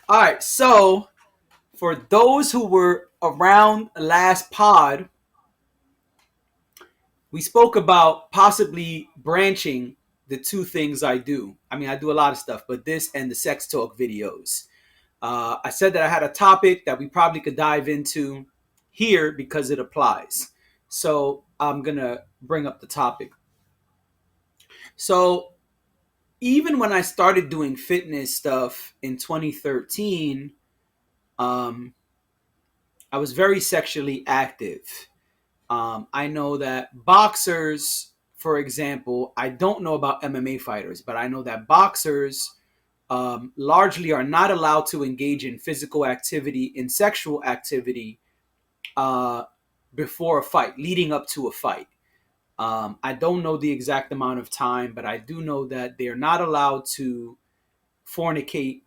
All right, so for those who were around last pod, we spoke about possibly branching the two things I do. I mean, I do a lot of stuff, but this and the sex talk videos. I said that I had a topic that we probably could dive into here because it applies. So I'm going to bring up the topic. So even when I started doing fitness stuff in 2013, um, I was very sexually active. I know that boxers, for example, I don't know about MMA fighters, but I know that boxers largely are not allowed to engage in physical activity, in sexual activity uh, before a fight, leading up to a fight. I don't know the exact amount of time, but I do know that they're not allowed to fornicate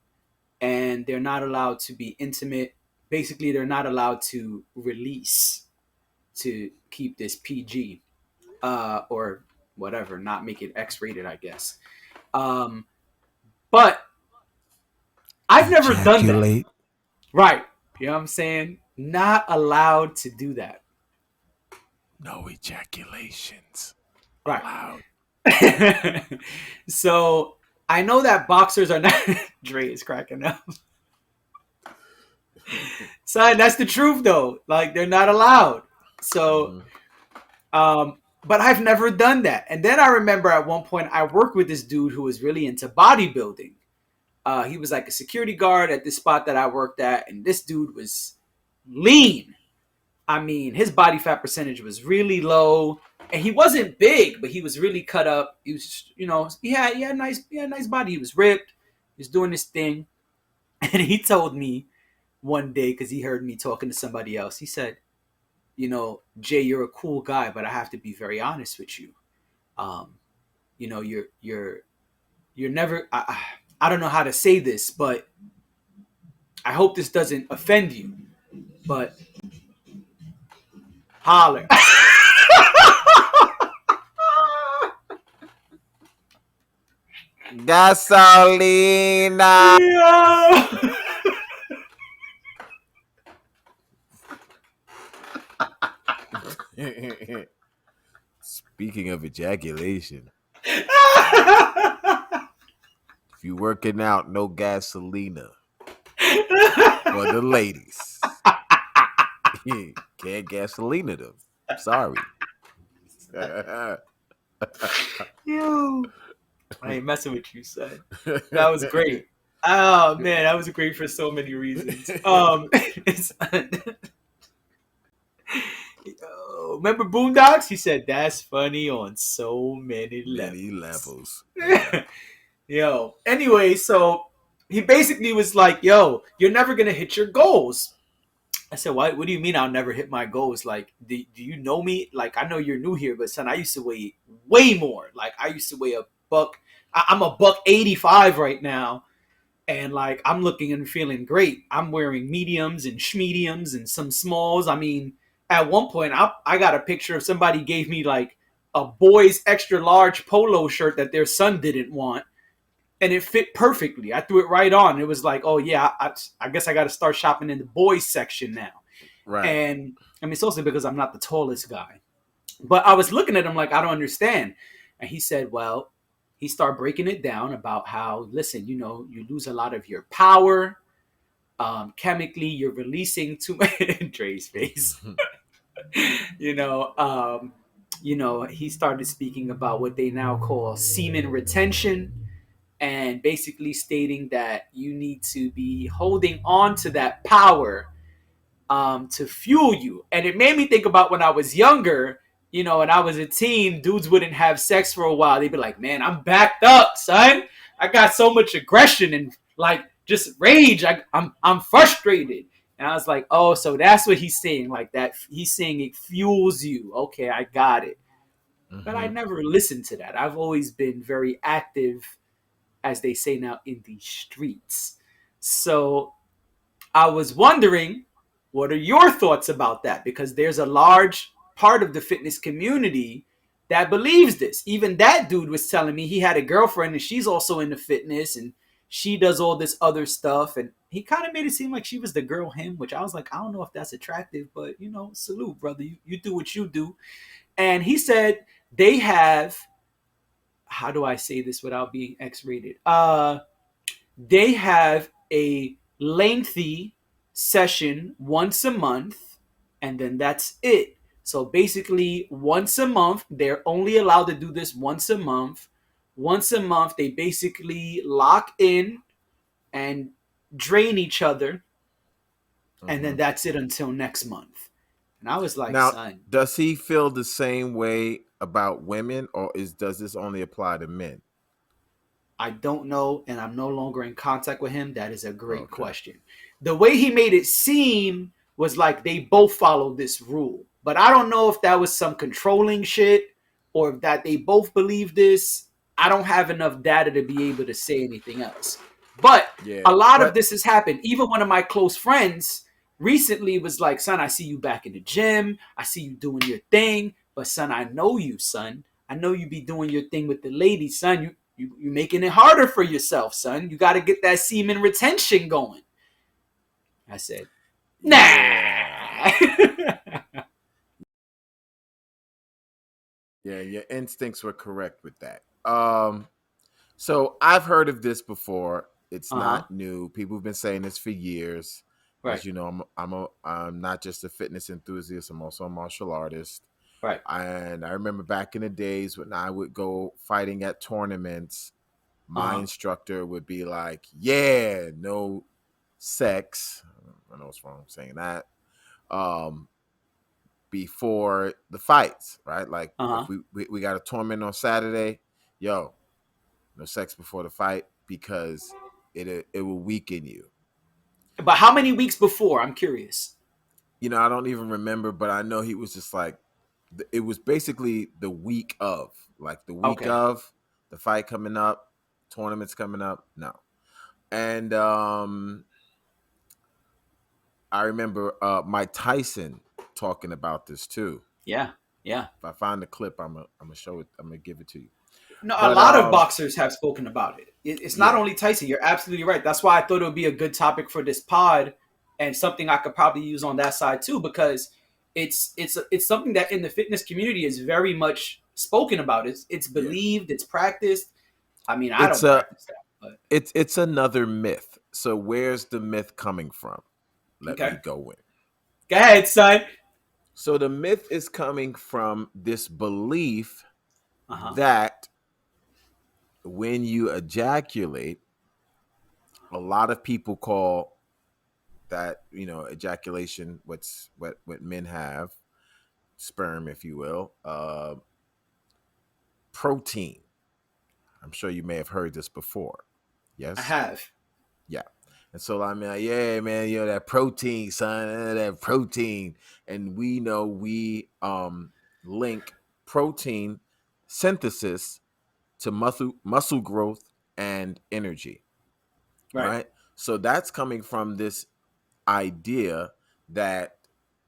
and they're not allowed to be intimate. Basically, they're not allowed to release, to keep this PG or whatever, not make it X rated, I guess. Um, but I've never done that. Ejaculate. Right. You know what I'm saying? Not allowed to do that. No ejaculations Right. allowed. So I know that boxers are not. Dre is cracking up. Son, that's the truth though. Like they're not allowed. So, Mhm. but I've never done that. And then I remember at one point I worked with this dude who was really into bodybuilding. He was like a security guard at this spot that I worked at, and this dude was lean. I mean, his body fat percentage was really low, and he wasn't big, but he was really cut up. He was, he had a nice body. He was ripped. He was doing this thing, and he told me one day because he heard me talking to somebody else. He said, Jay, you're a cool guy, but I have to be very honest with you. Um, you're never. I don't know how to say this, but I hope this doesn't offend you. But holler. Gasolina. Yeah. Speaking of ejaculation, if you working out, no gasolina for the ladies. Can't gasolina them. Sorry. Yo, I ain't messing with you, son. That was great. Oh man, that was great for so many reasons. Remember Boondocks? He said that's funny on so many Many levels. levels. Yeah. Yo, anyway, so he basically was like, "Yo, you're never gonna hit your goals." I said, What do you mean I'll never hit my goals? Like, do you know me? Like, I know you're new here, but son, I used to weigh way more. Like, I used to weigh a buck. I'm a buck 85 right now, and like I'm looking and feeling great. I'm wearing mediums and schmediums and some smalls. I mean, at one point, I got a picture of somebody gave me like a boy's extra large polo shirt that their son didn't want, and it fit perfectly. I threw it right on. It was like, oh yeah, I guess I got to start shopping in the boys section now. Right. And I mean, it's also because I'm not the tallest guy. But I was looking at him like, I don't understand. And he said, well, he started breaking it down about how, listen, you lose a lot of your power. Chemically, you're releasing too much. Dre's face. you know, um, he started speaking about what they now call semen retention and basically stating that you need to be holding on to that power to fuel you. And it made me think about when I was younger, and I was a teen, dudes wouldn't have sex for a while. They'd be like, man, I'm backed up, son. I got so much aggression and like just rage. I'm frustrated. And I was like, oh, so that's what he's saying. Like that, he's saying it fuels you. Okay, I got it. But I Mm-hmm. never listened to that. I've always been very active, as they say now, in the streets. So I was wondering, what are your thoughts about that? Because there's a large part of the fitness community that believes this. Even that dude was telling me he had a girlfriend and she's also into fitness and she does all this other stuff. And he kind of made it seem like she was the girl him, which I was like, I don't know if that's attractive, but salute, brother. You do what you do. And he said they have, how do I say this without being X-rated? They have a lengthy session once a month, and then that's it. So basically, once a month, they're only allowed to do this once a month. Once a month, they basically lock in and drain each other, and then Hmm. that's it until next month. And I was like, Now, son, does he feel the same way about women, or does this only apply to men? I don't know, and I'm no longer in contact with him. That is a great Okay. question. The way he made it seem was like they both followed this rule, but I don't know if that was some controlling shit or if that they both believe this. I don't have enough data to be able to say anything else. But Yeah, a lot of but this has happened. Even one of my close friends recently was like, son, I see you back in the gym. I see you doing your thing. But son, I know you, son. I know you be doing your thing with the ladies, son. You making it harder for yourself, son. You got to get that semen retention going. I said, nah. yeah, yeah, your instincts were correct with that. So I've heard of this before. It's Uh huh. not new. People have been saying this for years. Right. As you know, I'm not just a fitness enthusiast. I'm also a martial artist. Right. And I remember back in the days when I would go fighting at tournaments, Uh my huh. instructor would be like, "Yeah, no sex." I know what's wrong saying that. Um, Before the fights, right? Like Uh if huh. we got a tournament on Saturday, yo, no sex before the fight because it will weaken you. But how many weeks before? I'm curious. I don't even remember, but I know he was just like, it was basically the week of, like the week Okay. of the fight coming up, tournaments coming up. No, and I remember Mike Tyson talking about this too. Yeah. Yeah. If I find the clip, I'm gonna show it. I'm gonna give it to you. No, a But lot of boxers have spoken about it. It's not yeah, only Tyson. You're absolutely right. That's why I thought it would be a good topic for this pod and something I could probably use on that side too, because it's something that in the fitness community is very much spoken about. It's yeah. believed. It's practiced. I mean, I It's don't a practice that, but it's another myth. So where's the myth coming from? Let me okay. go in. Go ahead, son. So the myth is coming from this belief Uh huh. that when you ejaculate, a lot of people call that, ejaculation, what men have, sperm, if you will, protein. I'm sure you may have heard this before. I Yes? have. Yeah. And so I mean, like, yeah, man, that protein, son, that protein. And we know we link protein synthesis to muscle growth and energy. Right. Right. So that's coming from this idea that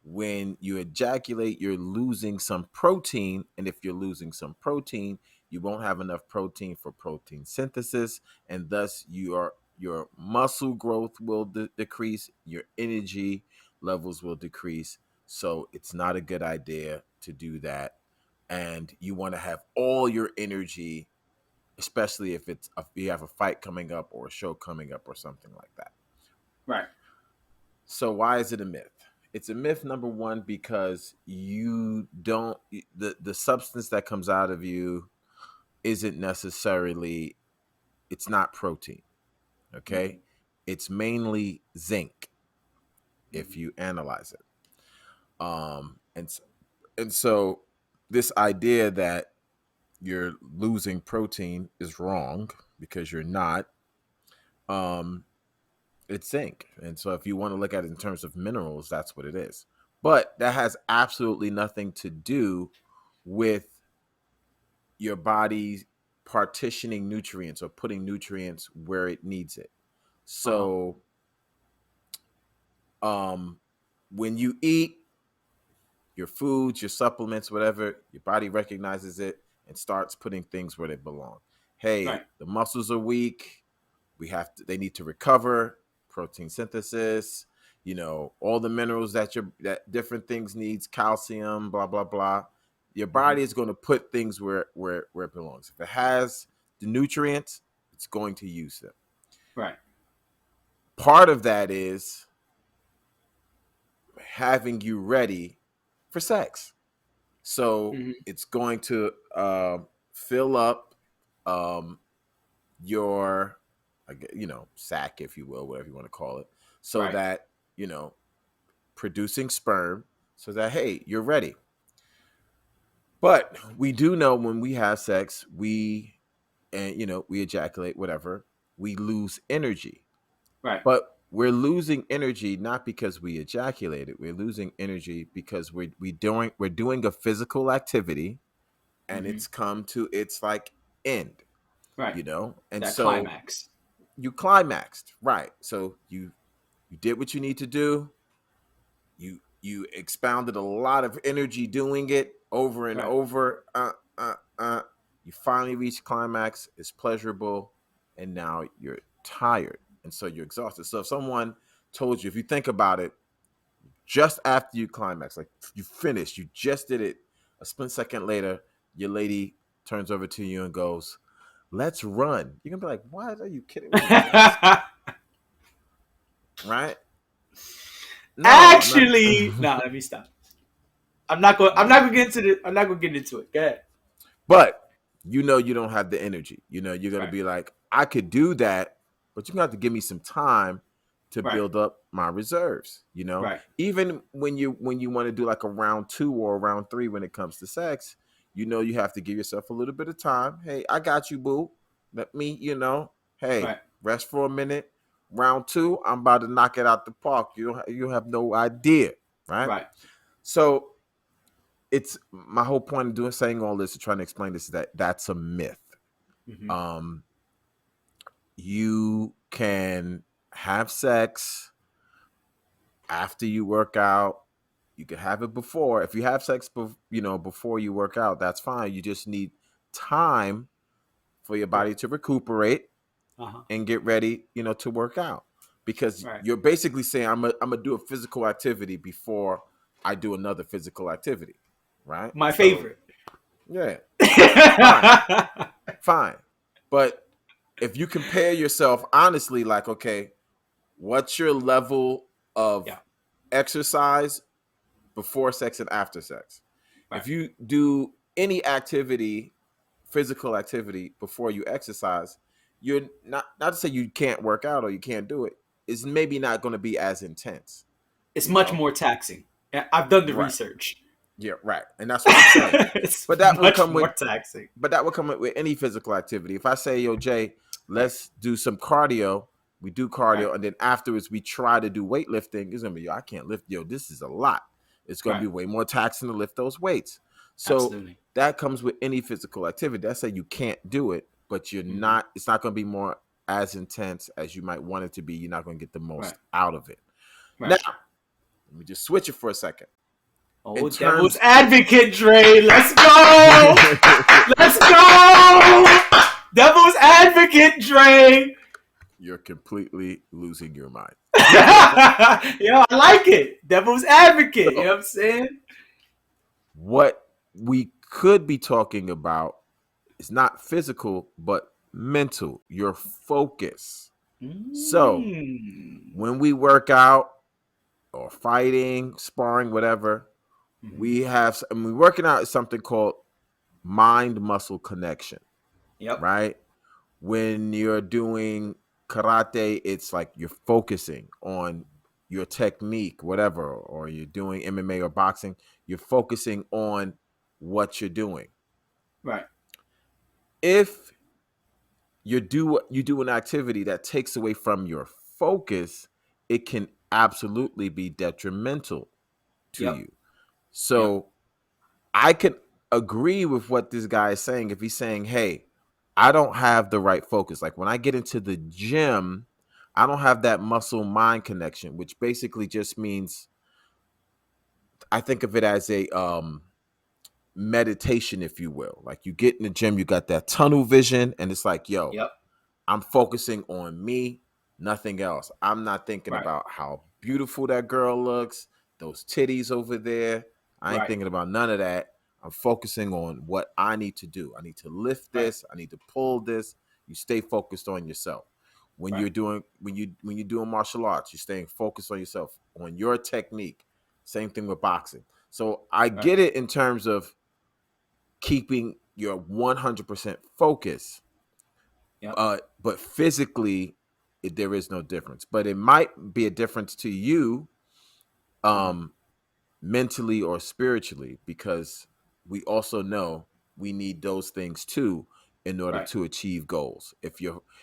when you ejaculate, you're losing some protein. And if you're losing some protein, you won't have enough protein for protein synthesis. And thus, your muscle growth will decrease, your energy levels will decrease. So it's not a good idea to do that. And you want to have all your energy, especially if you have a fight coming up or a show coming up or something like that. Right. So why is it a myth? It's a myth, number one, because you don't the substance that comes out of you isn't necessarily, it's not protein. Mm-hmm. Okay. It's mainly zinc if Mm-hmm. you analyze it. And so this idea that you're losing protein is wrong because you're not. Um, It's zinc. And so if you want to look at it in terms of minerals, that's what it is. But that has absolutely nothing to do with your body partitioning nutrients or putting nutrients where it needs it. Uh huh. So um when you eat your foods, your supplements, whatever, your body recognizes it and starts putting things where they belong. Hey, Right. the muscles are weak. They need to recover. protein synthesis, all the minerals that different things needs, calcium, blah blah blah. Your Hmm. body is going to put things where it belongs. If it has the nutrients, it's going to use them. Right. Part of that is having you ready for sex. So Hmm. it's going to fill up um, your, sac, if you will, whatever you want to call it, so Right. that, producing sperm, so that, hey, you're ready. But we do know when we have sex, we ejaculate, whatever, we lose energy. Right. But we're losing energy not because we ejaculated. We're losing energy because we're doing a physical activity, and Hmm. it's come to its like end, Right. and That so climax. you climaxed, right? So you did what you need to do. You expounded a lot of energy doing it over and Right. over. You finally reach climax. It's pleasurable, and now you're tired, and so you're exhausted. So if someone told you, if you think about it, just after you climax, like you finished, you just did it, a split second later, your lady turns over to you and goes, "Let's run." You're gonna be like, "What? Are you kidding me? Let's right?" No, I'm not. Actually, nah. Let me stop. I'm not going. I'm not going to get into it. I'm not going to get into it. Go ahead. But you don't have the energy. You're gonna Right. be like, I could do that, but you're gonna have to give me some time to Right. build up my reserves. Right. Even when you want to do like a round two or a round three when it comes to sex, you have to give yourself a little bit of time. Hey, I got you, boo. Let me, hey, Right. rest for a minute. Round two, I'm about to knock it out the park. You have no idea, right? Right. So it's my whole point of saying all this, to trying to explain this, is that that's a myth. Hmm. um you can have sex after you work out. You can have it before. If you have sex before you work out, that's fine. You just need time for your Right. body to recuperate Uh huh. and get ready to work out, because Right. you're basically saying, I'm gonna do a physical activity before I do another physical activity, right? My So favorite. yeah, fine, fine. But if you compare yourself honestly, like, okay, what's your level of Yeah. exercise before sex and after sex? Right. If you do any activity, physical activity, before you exercise, you're not to say you can't work out or you can't do it. It's maybe not going to be as intense, It's you much know? more taxing. I've done the Right. research. Yeah, right. And that's what I'm saying. It's But that would much come with more taxing. but that would come with any physical activity. If I say, yo, Jay, Right. let's do some cardio, we do Right. cardio, and then afterwards we try to do weightlifting, it's gonna be, yo, I can't lift, yo, this is a lot. It's gonna Right. be way more taxing to lift those weights. So Absolutely. that comes with any physical activity. That's say you can't do it, but Hmm. it's not gonna be more as intense as you might want it to be. You're not gonna get the Right. most out of it. Now, Right. let me just switch it for a second. In Oh, devil's terms advocate, Dre. Let's go. Let's go. Devil's advocate, Dre. you're completely losing your mind. Yo, I like it. Devil's advocate. You know So, what I'm saying? what we could be talking about is not physical, but mental, your focus. So, Mm. when we work out or fighting, sparring, whatever, Hmm. we have, and we working out is something called mind muscle connection, Yep. right? When you're doing karate, it's like you're focusing on your technique, whatever, or you're doing MMA or boxing, you're focusing on what you're doing. Right. If you do an activity that takes away from your focus, it can absolutely be detrimental to Yep. you. Yep. So I can agree with what this guy is saying. If he's saying, hey, I don't have the right focus. Like when I get into the gym, I don't have that muscle mind connection, which basically just means, I think of it as a meditation, if you will. Like you get in the gym, you got that tunnel vision, and it's like, yo, Yep. I'm focusing on me. nothing else. I'm not thinking Right. about how beautiful that girl looks, those titties over there. I ain't Right. thinking about none of that. I'm focusing on what I need to do. I need to lift Right. this. I need to pull this. You stay focused on yourself. When Right. you're doing when you're doing martial arts, you're staying focused on yourself, on your technique. Same thing with boxing. So I Right. get it in terms of keeping your 100% focus, Yep. but physically, there is no difference. But it might be a difference to you, Mm-hmm. um, mentally or spiritually, because we also know we need those things too in order Right. to achieve goals.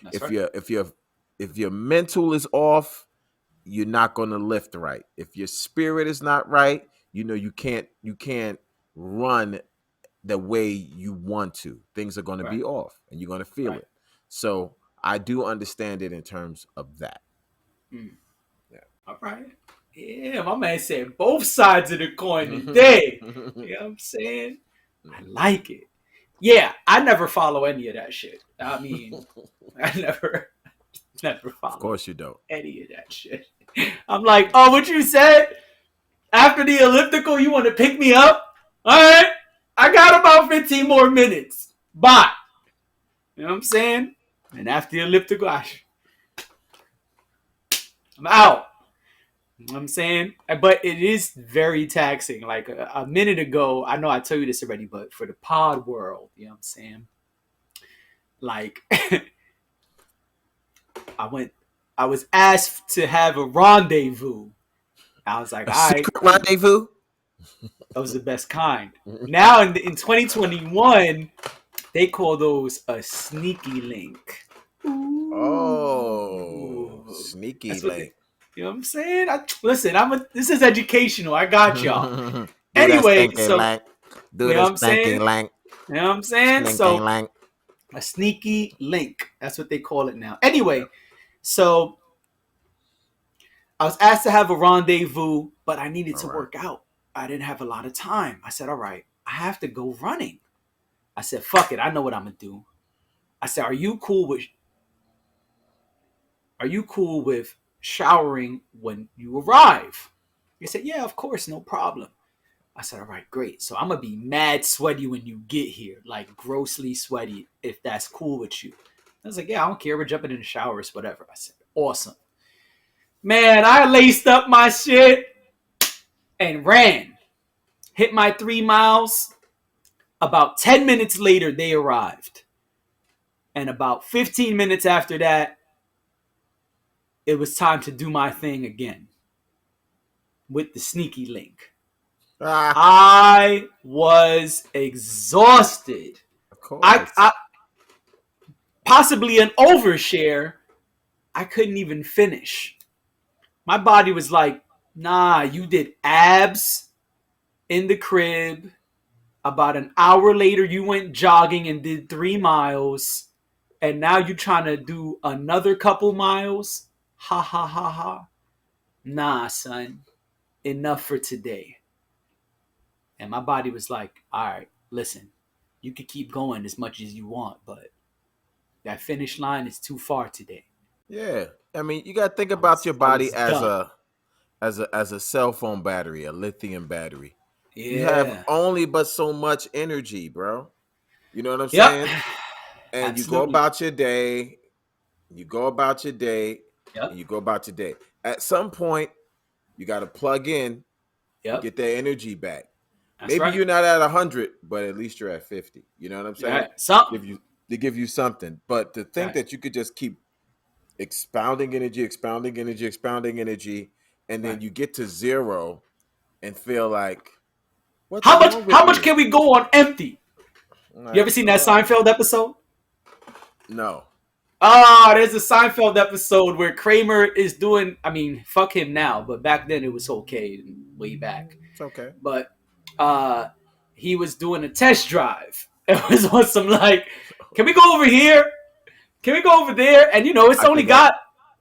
That's If right. your if your if your mental is off, you're not going to lift right. If your spirit is not right, you can't run the way you want to. Things are going to Right. be off and you're going to feel Right. it. So I do understand it in terms of that. Mm. Yeah. All right. Yeah, my man said both sides of the coin today. You know what I'm saying? I like it. Yeah, I never follow any of that shit. I mean, I never Of follow course you don't. any of that shit. I'm like, oh, what you said? After the elliptical, you want to pick me up? All right. I got about 15 more minutes. Bye. You know what I'm saying? And after the elliptical, I'm out. You know what I'm saying? But it is very taxing. Like a minute ago, I know I told you this already, but for the pod world, you know what I'm saying? Like I went I was asked to have a rendezvous. I was like, A all right, secret rendezvous? that was the best kind. Now in 2021, they call those a sneaky link. Oh, Ooh. sneaky That's what they, link. you know what I'm saying? Listen, this is educational. I got y'all. Do that Anyway, stinky so link. Do you know the what I'm stinky saying? link. You know what I'm saying? Stinky So link. a sneaky link. That's what they call it now. Yeah. Anyway, so I was asked to have a rendezvous, but I needed All to right. work out. I didn't have a lot of time. I said, all right, I have to go running. I said, fuck it, I know what I'm gonna do. I said, are you cool with showering when you arrive? He said, yeah, of course, no problem. I said, all right, great. So I'm gonna be mad sweaty when you get here, like grossly sweaty, if that's cool with you. I was like, yeah, I don't care. We're jumping in the showers, whatever. I said, awesome. Man, I laced up my shit and ran. Hit my 3 miles. About 10 minutes later, they arrived. And about 15 minutes after that, it was time to do my thing again with the sneaky link. Ah, I was exhausted. of I, course. I possibly an overshare. I couldn't even finish. My body was like, nah, you did abs in the crib. About an hour later, you went jogging and did 3 miles. And now you trying to do another couple miles? Ha ha ha ha. Nah, son. Enough for today. And my body was like, all right, listen, you can keep going as much as you want, but that finish line is too far today. Yeah. I mean, you got to think I about was your I body was as done. a cell phone battery, a lithium battery. You have Yeah. only but so much energy, bro. You know what I'm Yep. saying? And you go Absolutely. about your day, you go about your day, and Yep. you go about your day. At some point, you got to plug in and Yep. get that energy back. That's Maybe right. you're not at 100, but at least you're at 50. You know what I'm saying? Right. Something. Give you to give you something. But to think Right. that you could just keep expounding energy, expounding energy, expounding energy, and then Right. you get to zero and feel like, what's How much wrong with how much me? can we go on empty? You Like, ever seen that Seinfeld episode? no. Ah, there's a Seinfeld episode where Kramer is doing. I mean, fuck him now, but back then it was okay, way back. It's okay. But uh, he was doing a test drive. It was on some like, can we go over here? Can we go over there? And it's I only think I got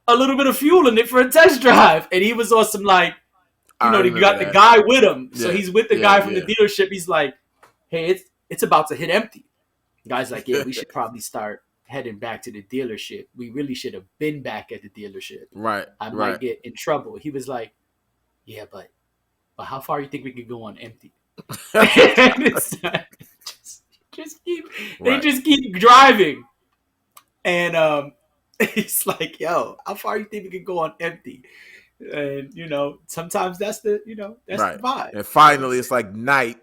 a little bit of fuel in it for a test drive. And he was on some like, I you remember got the that. guy with him, so Yeah. he's with the Yeah, guy from the yeah. dealership. He's like, hey, it's about to hit empty. The guy's like, yeah, we should probably start heading back to the dealership. We really should have been back at the dealership. Right. I Right. might get in trouble." He was like, "Yeah, but how far you think we could go on empty?" And it's just keep they Right. just keep driving, and he's like, "Yo, how far you think we could go on empty?" And sometimes that's the Right. vibe. And You know what I'm finally, it's saying? like night,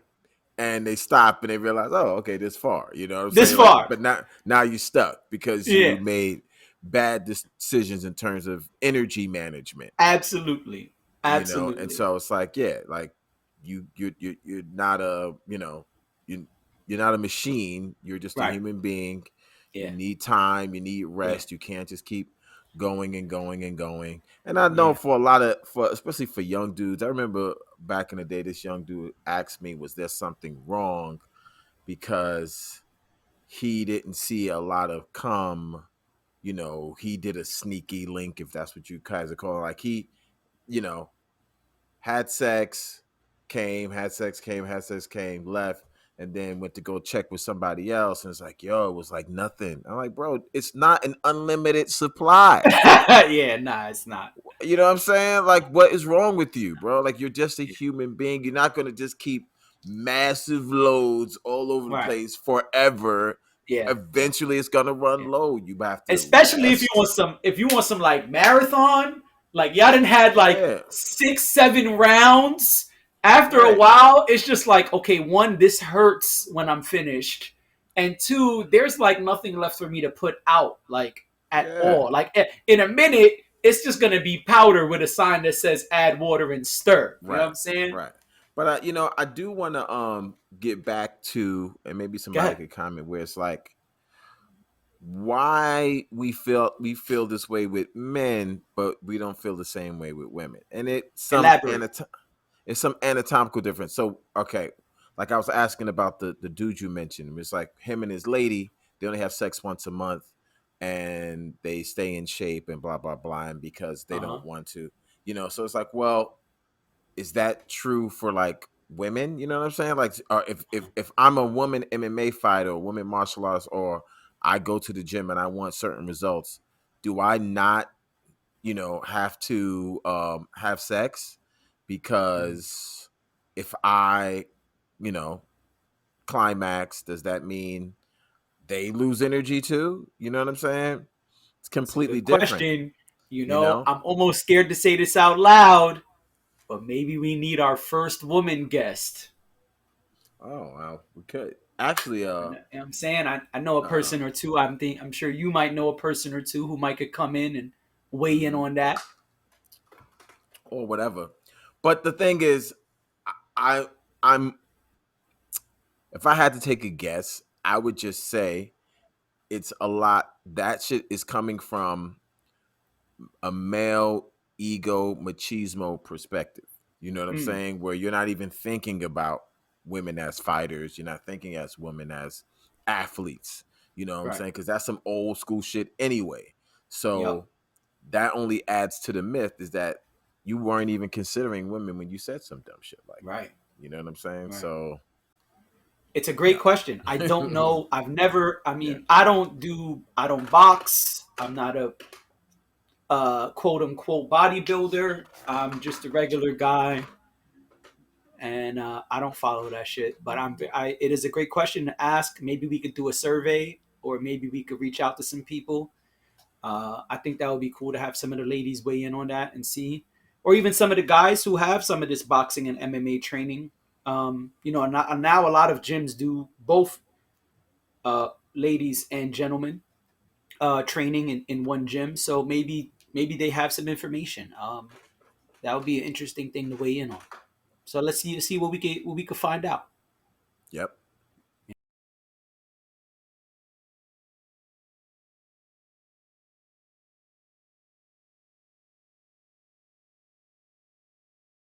and they stop and they realize, oh, okay, this far. You know what I'm This saying? Like, far, but now you stuck because you yeah, made bad decisions in terms of energy management. absolutely, And absolutely, so it's like, yeah, like you're not a you you're not a machine. You're just a right, human being. You yeah, need time. You need yeah, rest. You can't just keep going and going and going. And I know yeah. for a lot of for especially for young dudes, I remember back in the day, this young dude asked me, "Was there something wrong?" Because he didn't see a lot of cum. He did a sneaky link, if that's what you guys are calling. Like you know, had sex, had sex, came, left, and then went to go check with somebody else, and it's like, yo, it was like nothing. I'm like, bro, it's not an unlimited supply. Yeah, nah, it's not. You know what I'm saying? Like, what is wrong with you, bro? Like, you're just a Yeah, human being. You're not gonna just keep massive loads all over the right. place forever. Yeah, Eventually, it's gonna run yeah. low. You have to Especially rest. if you want some like marathon, like y'all done had like Yeah, 6, 7 rounds. After a right. while, it's just like, okay, one, this hurts when I'm finished, and two, there's like nothing left for me to put out like at Yeah, all. Like in a minute, it's just gonna be powder with a sign that says "add water and stir." You know what right, I'm saying? right. But I do want to get back to, and maybe Go somebody ahead. could comment where it's like why we feel this way with men, but we don't feel the same way with women, and Elaborate. it's some anatomical difference. So okay, like I was asking about the dude you mentioned, it's like him and his lady, they only have sex once a month, and they stay in shape and blah blah blah, and because they Uh huh. don't want to, so it's like, well, is that true for like women? You know what I'm saying? Like, if I'm a woman MMA fighter, or woman martial arts, or I go to the gym and I want certain results, do I not, have to have sex? Mm-hmm. Because if I, you know, climax, does that mean they lose energy too? You know what I'm saying? It's That's a completely good different. question. You know? I'm almost scared to say this out loud, but maybe we need our first woman guest. Oh well, we could actually. You know what I'm saying? I know a Uh, person or two. I'm sure you might know a person or two who might could come in and weigh in mhm. on that. or whatever. But the thing is, I I'm if I had to take a guess, I would just say it's a lot. That shit is coming from a male ego machismo perspective. You know what I'm Mm, saying? Where you're not even thinking about women as fighters. You're not thinking as women as athletes. You know what I'm right. saying? Because that's some old school shit anyway. Yep. So that only adds to the myth is that you weren't even considering women when you said some dumb shit like that. Right. You know what I'm saying? Right. So It's a great no. question. I don't know. I've never. I Yeah. mean, I don't do. I don't box. I'm not a quote unquote bodybuilder. I'm just a regular guy, and I don't follow that shit. But it is a great question to ask. Maybe we could do a survey, or maybe we could reach out to some people. I think that would be cool to have some of the ladies weigh in on that and see, or even some of the guys who have some of this boxing and MMA training. Now a lot of gyms do both ladies and gentlemen training in one gym. So maybe they have some information. That would be an interesting thing to weigh in on. So let's see what we could find out. Yep.